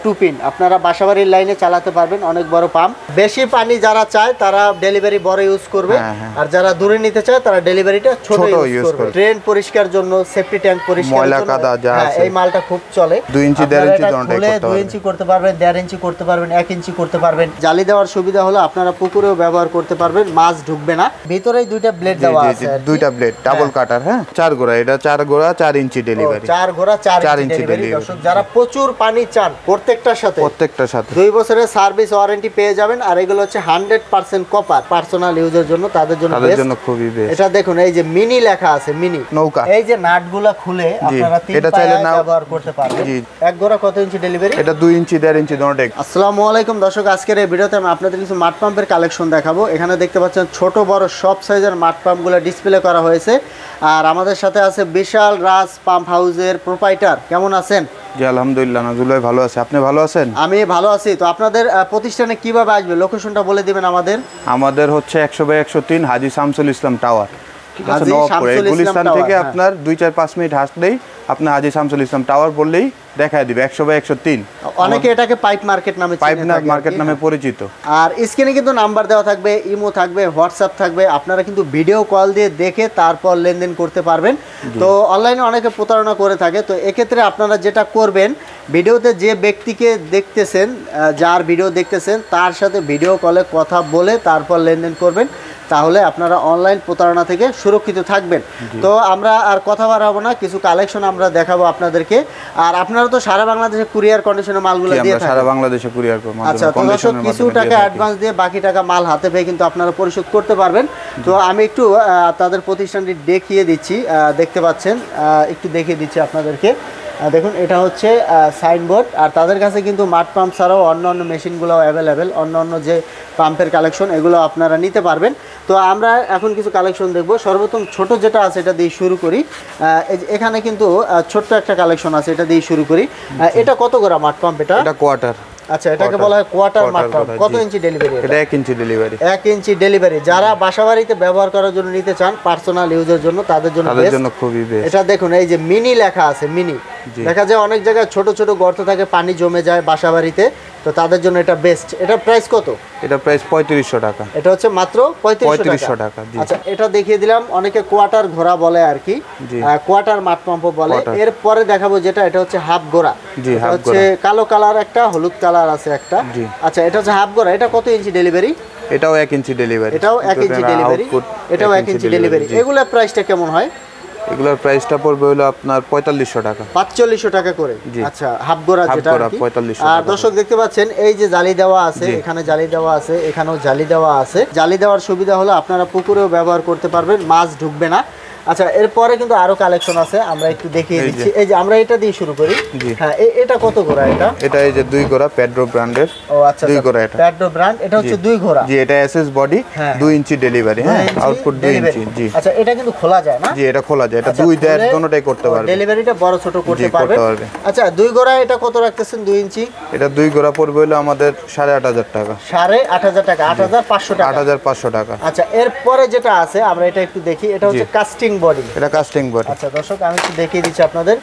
2 pin আপনারা বাসাবাড়ির লাইনে চালাতে পারবেন, অনেক বড় পাম্প। বেশি পানি যারা চায় তারা ডেলিভারি বড় ইউজ করবে, আর যারা দূরে নিতে চায় তারা ডেলিভারিটা ছোট ইউজ করবে। ড্রেন পরিষ্কার জন্য, সেফটি ট্যাঙ্ক পরিষ্কার জন্য এই মালটা খুব চলে। 2 ইঞ্চি 1.5 ইঞ্চি দোনটাই করতে পারবেন। 2 ইঞ্চি করতে পারবেন, 1.5 ইঞ্চি করতে পারবেন, 1 ইঞ্চি করতে পারবেন। জালি দেওয়ার সুবিধা হলো আপনারা পুকুরেও ব্যবহার করতে পারবেন, মাছ ঢুকবে না। ভিতরেই দুইটা ব্লেড দেওয়া আছে, দুইটা ব্লেড ডাবল কাটার। হ্যাঁ 4 গোড়া, এটা 4 গোড়া 4 ইঞ্চি ডেলিভারি। 4 গোড়া 4 ইঞ্চি ডেলিভারি। দর্শক যারা প্রচুর পানি চান প্রত্যেকটার সাথে 2 বছরের সার্ভিস ওয়ারেন্টি পেয়ে যাবেন। আর এগুলো হচ্ছে 100% কপার, পার্সোনাল ইউজের জন্য, তাদের জন্য খুবই বেস্ট। এটা দেখুন এই যে মিনি লেখা আছে, মিনি নৌকা। এই যে নাটগুলা খুলে আপনারা 3 পায়ে ব্যবহার করতে পারবেন। এক গোড়া কত ইঞ্চি ডেলিভারি? এটা 2 ইঞ্চি 1.5 ইঞ্চি দোনটাই। আসসালামু আলাইকুম দর্শক, আজকের এই ভিডিওতে আমি আপনাদের কিছু মাড পাম্পের কালেকশন দেখাবো। এখানে দেখতে পাচ্ছেন ছোট বড় সব সাইজের মাড পাম্পগুলো ডিসপ্লে করা হয়েছে। আর আমাদের সাথে আছে বিশাল রাজ পাম্প হাউসের প্রোপাইটার। কেমন আছেন? জি আলহামদুলিল্লাহ, নাজুল ভাই ভালো আছে। আপনি ভালো আছেন? আমি ভালো আছি। তো আপনাদের প্রতিষ্ঠানে কিভাবে আসবে, লোকেশনটা বলে দিবেন আমাদের। আমাদের হচ্ছে 100/103 হাজী শামসুল ইসলাম টাওয়ার, ঠিক আছে, নওয়াবপুর। গুলিস্তান থেকে আপনার 2-4-5 মিনিট হাঁটলেই আপনি হাজী শামসুল ইসলাম টাওয়ার বললেই দেখায় দিবে। 100/103। অনেকে এটাকে পাইপ মার্কেট নামে পরিচিত। আর স্ক্রিনে কিন্তু নাম্বার দেওয়া থাকবে, ইমো থাকবে, হোয়াটসঅ্যাপ থাকবে। আপনারা কিন্তু ভিডিও কল দিয়ে দেখে তারপর লেনদেন করতে পারবেন। তো অনলাইনে অনেকে প্রতারণা করে থাকে, তো এক্ষেত্রে আপনারা যেটা করবেন, ভিডিওতে যে ব্যক্তিকে দেখতেছেন, যার ভিডিও দেখতেছেন, তার সাথে ভিডিও কলে কথা বলে তারপর লেনদেন করবেন, তাহলে আপনারা অনলাইন প্রতারণা থেকে সুরক্ষিত থাকবেন। তো আমরা আর কথা বাড়াবো না, কিছু কালেকশন আমরা দেখাবো আপনাদেরকে। আর আপনারা তো সারা বাংলাদেশে কুরিয়ার কন্ডিশনে মালগুলো দিয়ে থাকেন। সারা বাংলাদেশে কুরিয়ার করব। আচ্ছা, তো দর্শক কিছু টাকা অ্যাডভান্স দিয়ে বাকি টাকা মাল হাতে পেয়ে কিন্তু আপনারা পরিশোধ করতে পারবেন। তো আমি একটু তাদের প্রতিষ্ঠানটি দেখিয়ে দিচ্ছি, দেখতে পাচ্ছেন, একটু দেখিয়ে দিচ্ছি আপনাদেরকে। দেখুন এটা হচ্ছে সাইনবোর্ড। আর তাদের কাছে কিন্তু মাড পাম্প ছাড়াও অন্য মেশিনগুলো অ্যাভেলেবেল, অন্য যে পাম্পের কালেকশন এগুলো আপনারা নিতে পারবেন। তো আমরা এখন কিছু কালেকশন দেখব। সর্বপ্রথম ছোট যেটা আছে এটা দিয়ে শুরু করি। এখানে কিন্তু ছোট্ট একটা কালেকশন আছে, এটা দিয়ে শুরু করি। এটা কত গোড়া মাড পাম্প? এটা কোয়ার্টার। আচ্ছা, এটাকে বলা হয় কোয়ার্টার মাড পাম্প। কত ইঞ্চি ডেলিভারি? এটা 1 ইঞ্চি ডেলিভারি। 1 ইঞ্চি ডেলিভারি। যারা বাসাবাড়িতে ব্যবহার করার জন্য নিতে চান, পার্সোনাল ইউজের জন্য, তাদের জন্য খুবই বেস্ট। এটা দেখুন এই যে মিনি লেখা আছে, মিনি। দেখা যায় অনেক জায়গায় ছোট ছোট গর্ত থাকে, পানি জমে যায় বাসাবাড়িতে, তো তাদের জন্য এটা বেস্ট। এটা প্রাইস কত? এটা প্রাইস 3500 টাকা। এটা হচ্ছে মাত্র 3500 টাকা। আচ্ছা, এটা দেখিয়ে দিলাম। অনেকে কোয়ার্টার ঘোড়া বলে আর কি, কোয়ার্টার মাড পাম্প বলে। এরপরে দেখাবো যেটা, এটা হচ্ছে হাফ গোড়া। হচ্ছে কালো কালার একটা, হলুদ কালার আছে একটা। আচ্ছা, এটা হচ্ছে হাফ গোড়া। এটা কত ইঞ্চি ডেলিভারি? এটাও 1 ইঞ্চি ডেলিভারি। এটাও 1 ইঞ্চি ডেলিভারি। এটাও 1 ইঞ্চি ডেলিভারি। এগুলোর প্রাইসটা কেমন হয়? এগুলোর প্রাইসটা পড়বে হলো আপনার 4500 টাকা। 4500 টাকা করে। আচ্ছা, হাফ গোড়া যেটা 4500। আর দর্শক দেখতে পাচ্ছেন এই যে জালি দেওয়া আছে, এখানে জালি দেওয়া আছে, এখানেও জালি দেওয়া আছে। জালি দেওয়ার সুবিধা হলো আপনারা পুকুরেও ব্যবহার করতে পারবেন, মাছ ঢুকবে না। আচ্ছা, এরপরে কিন্তু আরো কালেকশন আছে, আমরা একটু দেখিয়ে দিচ্ছি। এই যে আমরা এটা দিয়ে শুরু করি। হ্যাঁ, এটা কত গোড়া? এটা এই যে 2 গোড়া পেড্রো ব্র্যান্ডের। ও আচ্ছা, 2 গোড়া। এটা পেড্রো ব্র্যান্ড। এটা হচ্ছে 2 গোড়া। জি, এটা এসএস বডি, 2 ইঞ্চি ডেলিভারি। হ্যাঁ, আউটপুট 2 ইঞ্চি। জি আচ্ছা, এটা কিন্তু খোলা যায় না? জি, এটা খোলা যায়। এটা 2-1 দুটোটাই করতে পারবে। ডেলিভারিটা বড় ছোট করতে পারবে। আচ্ছা, 2 গোড়া এটা কত রাখতেছেন? 2 ইঞ্চি। এটা 2 গোড়া পড়বে হলো আমাদের 8500 টাকা। 8500 টাকা। 8500 টাকা। 8500 টাকা। আচ্ছা, এরপরে যেটা আছে আমরা এটা একটু দেখি। এটা হচ্ছে কাস্টিং বডি। এটা কাস্টিং বডি। আচ্ছা দর্শক, আমি একটু দেখিয়ে দিচ্ছি আপনাদের।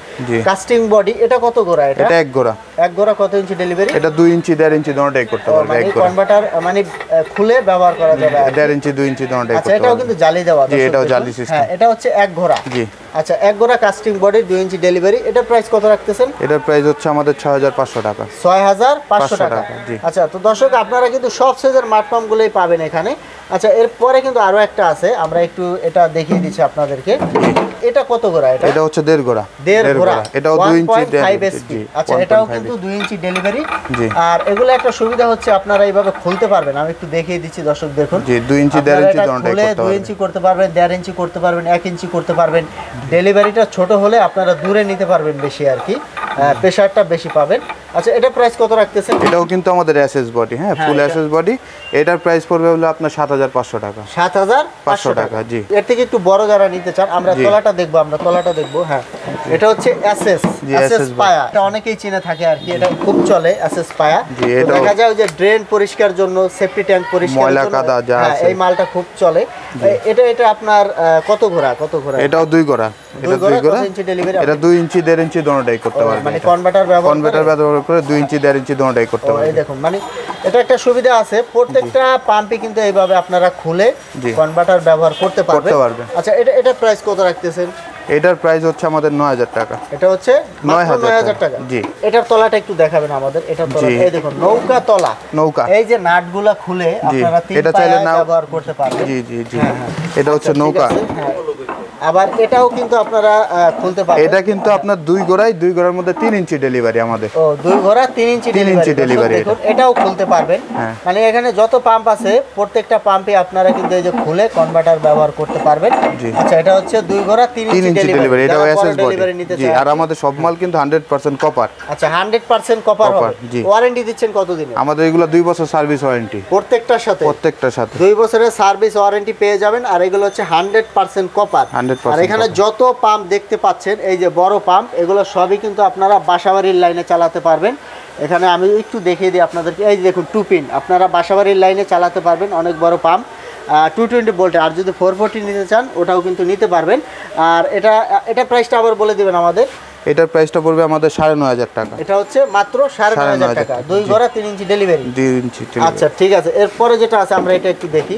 Casting body. এটা কত গোড়া? এটা 1 গোড়া। 1 গোড়া কত ইঞ্চি ডেলিভারি? এটা 2 ইঞ্চি 1.5 ইঞ্চি দুটোই করতে পারবে। এক গোড়া কনভার্টার মানে খুলে ব্যবহার করা যাবে। 1.5 ইঞ্চি 2 ইঞ্চি দুটোই করতে পারবে। আচ্ছা, এটাও কিন্তু জালি দেওয়া। জি, এটাও জালি সিস্টেম। হ্যাঁ, এটা হচ্ছে 1 গোড়া। জি। আচ্ছা, 1 গোড়া কাস্টিং বডি, 2 ইঞ্চি ডেলিভারি। এটা প্রাইস কত রাখতেছেন? এটার প্রাইস হচ্ছে আমাদের 6500 টাকা। 6500 টাকা। আচ্ছা, তো দর্শক আপনারা কিন্তু সব সাইজের মাড পাম্পগুলোই পাবেন এখানে। আচ্ছা, এরপরে কিন্তু আরো একটা আছে, আমরা একটু এটা দেখিয়ে দিচ্ছি আপনাদেরকে। এটা কত গোড়া? এটা হচ্ছে 1.5 গোড়া। 1.5 গোড়া। এটাও 2 ইঞ্চি 5 এসপি। আচ্ছা, এটাও কিন্তু 2 ইঞ্চি ডেলিভারি। আর এগুলো একটা সুবিধা হচ্ছে আপনারা এইভাবে খুলতে পারবেন। আমি একটু দেখিয়ে দিচ্ছি দর্শক, দেখুন। জি, 2 ইঞ্চি 1.5 ইঞ্চি দুটোই করতে পারবেন। 2 ইঞ্চি করতে পারবেন, 1.5 ইঞ্চি করতে পারবেন, 1 ইঞ্চি করতে পারবেন। ডেলিভারিটা ছোট হলে আপনারা দূরে নিতে পারবেন বেশি আর কি, প্রেসারটা বেশি পাবেন। আচ্ছা, এটা প্রাইস কত রাখতেছেন? এটাও কিন্তু আমাদের এসএস বডি। হ্যাঁ, ফুল এসএস বডি। এটার প্রাইস পড়বে হলো আপনার 7500 টাকা। 7500 টাকা। জি। এর থেকে একটু বড় যারা নিতে চান, আমরা তলাটা দেখবো। হ্যাঁ, এটা হচ্ছে এসএস পায়া। এটা অনেকেই চিনে থাকে আর কি, এটা খুব চলে এসএস পায়া। দেখা যায় যে ড্রেন পরিষ্কার জন্য, সেফটি ট্যাঙ্ক পরিষ্কার জন্য এই মালটা খুব চলে। এটা আপনার কত ঘোড়া? এটাও 2 ঘোড়া। এটা 2 গোড়া ইঞ্চি ডেলিভারি এটা 2 ইঞ্চি 1.5 ইঞ্চি দোনোটাই করতে পারবেন মানে কনভার্টার ব্যবহার করে 2 ইঞ্চি 1.5 ইঞ্চি দোনোটাই করতে পারবেন এই দেখুন মানে এটা একটা সুবিধা আছে প্রত্যেকটা পাম্পে কিন্তু এইভাবে আপনারা খুলে কনভার্টার ব্যবহার করতে পারবেন আচ্ছা এটা প্রাইস কত রাখতেছেন এটার প্রাইস হচ্ছে আমাদের 9000 টাকা এটা হচ্ছে 9000 টাকা জি এটার তলাটা একটু দেখাবেন আমাদের এটার তলা এই দেখুন নৌকা এই যে নাটগুলা খুলে আপনারা তিন পায়ে ব্যবহার করতে পারবেন জি জি জি এটা হচ্ছে নৌকা আবার এটাও কিন্তু আপনারা খুলতে পারবেন এটা কিন্তু আপনার 2 গোড়ার মধ্যে 3 ইঞ্চি ডেলিভারি আমাদের ও 2 গোড়া 3 ইঞ্চি ডেলিভারি দেখুন এটাও খুলতে পারবেন মানে এখানে যত পাম্প আছে প্রত্যেকটা পাম্পে আপনারা কিন্তু এই যে খুলে কনভার্টার ব্যবহার করতে পারবেন আচ্ছা এটা হচ্ছে 2 গোড়া 3 ইঞ্চি ডেলিভারি এটাও এসএস বডি জি আর আমাদের সব মাল কিন্তু 100% কপার আচ্ছা 100% কপার হবে ওয়ারেন্টি দিচ্ছেন কতদিনের আমাদের এগুলো 2 বছর সার্ভিস ওয়ারেন্টি প্রত্যেকটার সাথে 2 বছরের সার্ভিস ওয়ারেন্টি পেয়ে যাবেন আর এগুলো হচ্ছে 100% কপার আর এখানে যত পাম্প দেখতে পাচ্ছেন এই যে বড় পাম্প এগুলো সবই কিন্তু আপনারা বাসাবাড়ির লাইনে চালাতে পারবেন এখানে আমি একটু দেখিয়ে দিই আপনাদেরকে এই যে দেখুন 2 পিন আপনারা বাসাবাড়ির লাইনে চালাতে পারবেন অনেক বড় পাম্প 220 ভোল্ট আর যদি 440 নিতে চান ওটাও কিন্তু নিতে পারবেন আর এটা প্রাইসটা আবার বলে দিবেন আমাদের এটার প্রাইসটা পড়বে আমাদের 9500 টাকা এটা হচ্ছে মাত্র 9500 টাকা 2 গোড়া 3 ইঞ্চি ডেলিভারি 2 ইঞ্চি আচ্ছা ঠিক আছে এরপরে যেটা আছে আমরা এটা একটু দেখি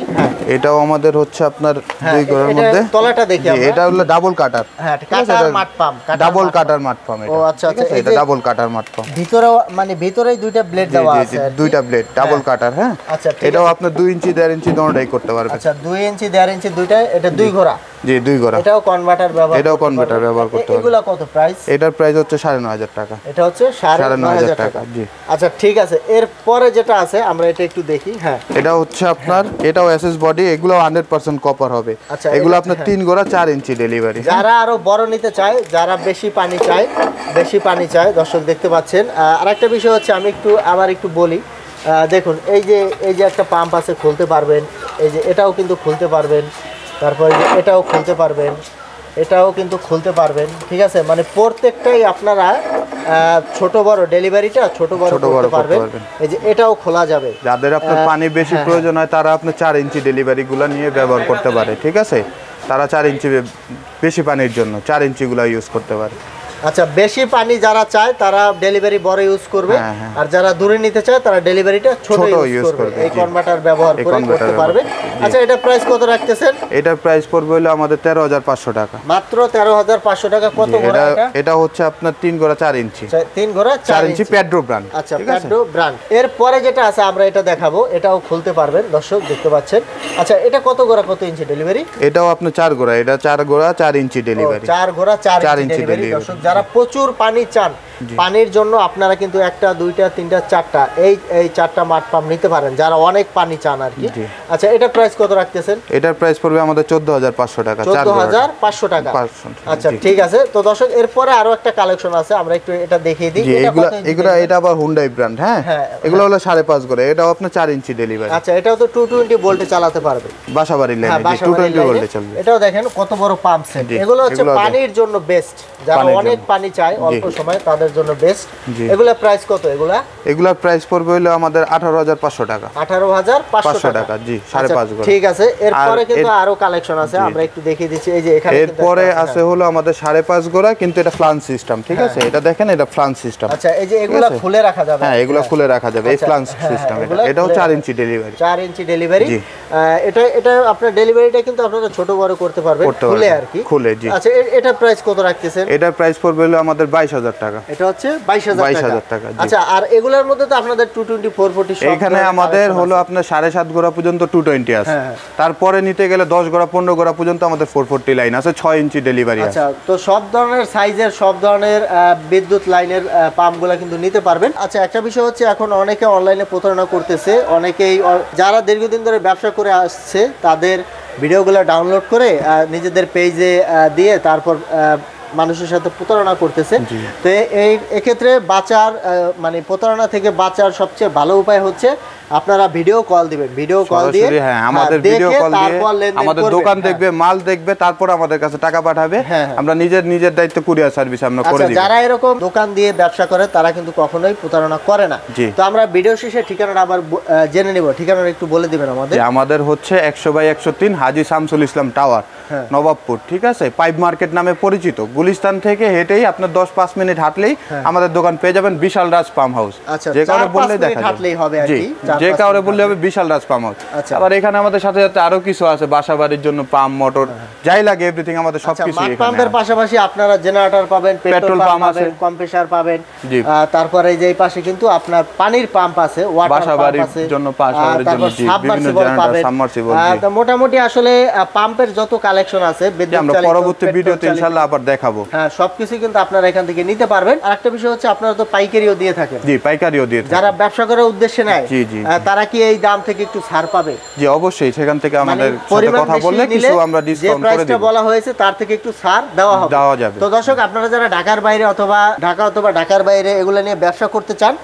এটাও আমাদের হচ্ছে আপনার 2 গোড়ার মধ্যে তলাটা দেখি আমরা এটা হলো ডাবল কাটার হ্যাঁ কাটার মাঠ পাম্প ডাবল কাটার মাঠ পাম্প এটা ও আচ্ছা আচ্ছা এটা ডাবল কাটার মাঠ পাম্প ভিতরে মানে ভিতরেই দুইটা ব্লেড দেওয়া আছে দুইটা ব্লেড ডাবল কাটার হ্যাঁ আচ্ছা এটাও আপনি 2 ইঞ্চি 1.5 ইঞ্চি দোনোটাই করতে পারবেন আচ্ছা 2 ইঞ্চি 1.5 ইঞ্চি দুইটা এটা 2 গোড়া জি 2 গোড়া এটাও কনভার্টার ব্যবহার করতে পারবেন এগুলা কত প্রাইস এটার প্রাইস হচ্ছে 9500 টাকা এটা হচ্ছে 9500 টাকা জি আচ্ছা ঠিক আছে এরপরে যেটা আছে আমরা এটা একটু দেখি হ্যাঁ এটা হচ্ছে আপনার এটাও এসএস বডি এগুলো 100% কপার হবে এগুলো আপনার 3 গোড়া 4 ইঞ্চি ডেলিভারি যারা আরো বড় নিতে চায় যারা বেশি পানি চায় দর্শক দেখতে পাচ্ছেন আরেকটা বিষয় হচ্ছে আমি একটু বলি দেখুন এই যে একটা পাম্প আছে খুলতে পারবেন এই যে এটাও কিন্তু খুলতে পারবেন তারপর এটাও খুলতে পারবেন এটাও কিন্তু খুলতে পারবেন ঠিক আছে মানে প্রত্যেকটাই আপনারা ছোট বড় ডেলিভারিটা ছোট বড় করতে পারবেন এই যে এটাও খোলা যাবে যাদের আপনার পানি বেশি প্রয়োজন হয় তারা আপনি 4 ইঞ্চি ডেলিভারিগুলো নিয়ে ব্যবহার করতে পারে ঠিক আছে তারা 4 ইঞ্চি বেশি পানির জন্য 4 ইঞ্চিগুলো ইউজ করতে পারে আচ্ছা বেশি পানি যারা চায় তারা ডেলিভারি বড় ইউজ করবে আর যারা দূরে নিতে চায় তারা ডেলিভারিটা ছোট ইউজ করবে এই কনভার্টার ব্যবহার করে করতে পারবে আচ্ছা এটা প্রাইস কত রাখতেছেন এটার প্রাইস পড়বে হলো আমাদের 13500 টাকা মাত্র 13500 টাকা কত গোড়া এটা হচ্ছে আপনার 3 গোড়া 4 ইঞ্চি 3 গোড়া 4 ইঞ্চি পেড্রো ব্র্যান্ড আচ্ছা পেড্রো ব্র্যান্ড এরপরে যেটা আছে আমরা এটা দেখাবো এটাও খুলতে পারবেন দর্শক দেখতে পাচ্ছেন আচ্ছা এটা কত গোড়া কত ইঞ্চি ডেলিভারি এটাও আপনার 4 গোড়া এটা 4 গোড়া 4 ইঞ্চি ডেলিভারি 4 গোড়া 4 ইঞ্চি ডেলিভারি দর্শক যারা প্রচুর পানি চান পানির জন্য আপনারা কিন্তু একটা দুইটা তিনটা চারটা এই চারটা মাঠ পাম্প নিতে পারেন যারা অনেক পানি চান আর কি আচ্ছা এটা প্রাইস কত রাখতেছেন এটার প্রাইস পড়বে আমাদের 14500 টাকা 14500 টাকা আচ্ছা ঠিক আছে তো দর্শক এরপরে আরো একটা কালেকশন আছে আমরা একটু এটা দেখিয়ে দিই এটা আবার হুন্ডাই ব্র্যান্ড হ্যাঁ এগুলো হলো 5.5 করে এটাও আপনার 4 ইঞ্চি ডেলিভারি আচ্ছা এটাও তো 220 ভোল্টে চালাতে পারবে বাসাবাড়ির লাইনে 220 ভোল্টে চলবে এটাও দেখেন কত বড় পাম্প সেট এগুলো হচ্ছে পানির জন্য বেস্ট যারা অনেক পানি চায় অল্প সময় তাদের জন্য বেস্ট এগুলা প্রাইস কত এগুলার প্রাইস পড়বে হলো আমাদের 18500 টাকা 18500 টাকা জি 5.5 করে ঠিক আছে এরপরে কিন্তু আরো কালেকশন আছে আমরা একটু দেখিয়ে দিচ্ছি এই যে এখানে এরপরে আছে হলো আমাদের 5.5 গোড়া কিন্তু এটা ফ্লান সিস্টেম ঠিক আছে এটা দেখেন এটা ফ্লান সিস্টেম আচ্ছা এই যে এগুলা খুলে রাখা যাবে হ্যাঁ এগুলা খুলে রাখা যাবে এই ফ্লান সিস্টেম এটাও 4 ইঞ্চি ডেলিভারি 4 ইঞ্চি ডেলিভারি এটা আপনার ডেলিভারিটা কিন্তু আপনারা ছোট বড় করতে পারবেন খুলে আর কি খুলে জি আচ্ছা এটা প্রাইস কত রাখতেছেন এটার প্রাইস পড়বে হলো আমাদের 22000 টাকা এটা হচ্ছে 22000 টাকা আচ্ছা আর এগুলোর মধ্যে তো আপনাদের 220 440 সব এখানে আমাদের হলো আপনার 7.5 গোড়া পর্যন্ত 220 আছে তারপরে নিতে গেলে 10 গোড়া 15 গোড়া পর্যন্ত আমাদের 440 লাইন আছে 6 ইঞ্চি ডেলিভারি আছে আচ্ছা তো সব ধরনের সাইজের সব ধরনের বিদ্যুৎ লাইনের পাম্পগুলো কিন্তু নিতে পারবেন আচ্ছা একটা বিষয় হচ্ছে এখন অনেকে অনলাইনে প্রতারণা করতেছে অনেকেই যারা দীর্ঘদিন ধরে ব্যবসা করে আসছে তাদের ভিডিওগুলো ডাউনলোড করে নিজেদের পেজে দিয়ে তারপর মানুষের সাথে প্রতারণা করতেছে। তো এক্ষেত্রে বাঁচার মানে প্রতারণা থেকে বাঁচার সবচেয়ে ভালো উপায় হচ্ছে আপনারা ভিডিও কল দিবেন, ভিডিও কল দিয়ে আমাদের ভিডিও কল দিয়ে আমাদের দোকান দেখবে, মাল দেখবে, তারপর আমাদের কাছে টাকা পাঠাবে, আমরা নিজের দায়িত্ব কুরিয়ার সার্ভিস আমরা করে দিই। যারা এরকম দোকান দিয়ে ব্যবসা করে তারা কিন্তু কখনোই প্রতারণা করে না। তো আমরা ভিডিও শেষে ঠিকানাটা আবার জেনে নিব, ঠিকানাটা একটু বলে দিবেন আমাদের। আমাদের হচ্ছে 100/103 হাজী শামসুল ইসলাম টাওয়ার, নবাবপুর, ঠিক আছে, পাইপ মার্কেট নামে পরিচিত। গুলিস্তান থেকে হেঁটেই আপনার 10-5 মিনিট হাঁটলেই আমাদের দোকান পেয়ে যাবেন, বিশাল রাজ পাম হাউস। যে কাউরে বললেই দেখা যাবে, যে কাউরে বললে হবে বিশাল রাজ পাম হাউস। আবার এখানে আমাদের সাথে সাথে আরো কিছু আছে, বাসা বাড়ির জন্য পাম্প, মোটর, যাই লাগে এভরিথিং আমাদের সবকিছু এখানে। পাম্পের পাশাপাশি আপনারা জেনারেটর পাবেন, পেট্রোল পাম্প আছে, কম্প্রেসার পাবেন। তারপরে এই যে এই পাশে কিন্তু আপনার পানির পাম্প আছে, ওয়াটার বাসা বাড়ির জন্য, বাসা বাড়ির জন্য বিভিন্ন জেনারেটর, সাবমার্সিবল। মোটামুটি আসলে পাম্পের যত কালেকশন আছে আমরা পরবর্তী ভিডিওতে ইনশাআল্লাহ আবার দেখাবো। হ্যাঁ, সবকিছু কিন্তু আপনারা এখান থেকে নিতে পারবেন। আরেকটা বিষয় হচ্ছে আপনারা তো পাইকারিও দিয়ে থাকেন। জি, পাইকারিও দিয়ে থাকেন। যারা ব্যবসা করার উদ্দেশ্যে নেয় তারা কি এই দাম থেকে একটু ছাড় পাবে? জি, অবশ্যই। সেখান থেকে আমাদের সাথে কথা বললে কিছু আমরা ডিসকাউন্ট করে দেব। যে প্রাইসটা বলা হয়েছে তার থেকে একটু ছাড় দেওয়া যাবে। তো দর্শক, আপনারা যারা ঢাকার বাইরে অথবা ঢাকার বাইরে এগুলো নিয়ে ব্যবসা করতে চান,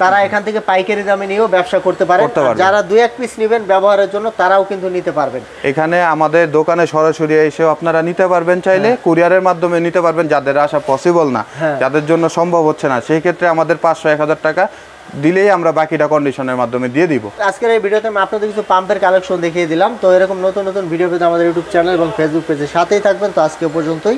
তারা এখান থেকে পাইকারি দামে নিয়েও ব্যবসা করতে পারে। যারা 2-1 পিস নেবেন ব্যবহারের জন্য, তারাও কিন্তু নিতে পারবেন। এখানে আমাদের দোকানে সরাসরি এসেও আপনারা নিতে পারবেন, চাইলে কুরিয়ারের মাধ্যমে নিতে পারবেন। যাদের আসা পসিবল না, যাদের জন্য সম্ভব হচ্ছে না, সেই ক্ষেত্রে আমাদের 500-1000 টাকা দিলেই আমরা বাকিটা কন্ডিশনের মাধ্যমে দিয়ে দিব। আজকের এই ভিডিওতে আমি আপনাদের কিছু পাম্পের কালেকশন দেখিয়ে দিলাম। তো এরকম নতুন নতুন ভিডিও পেতে আমাদের ইউটিউব চ্যানেল এবং ফেসবুক পেজের সাথেই থাকবেন। তো আজকে পর্যন্তই।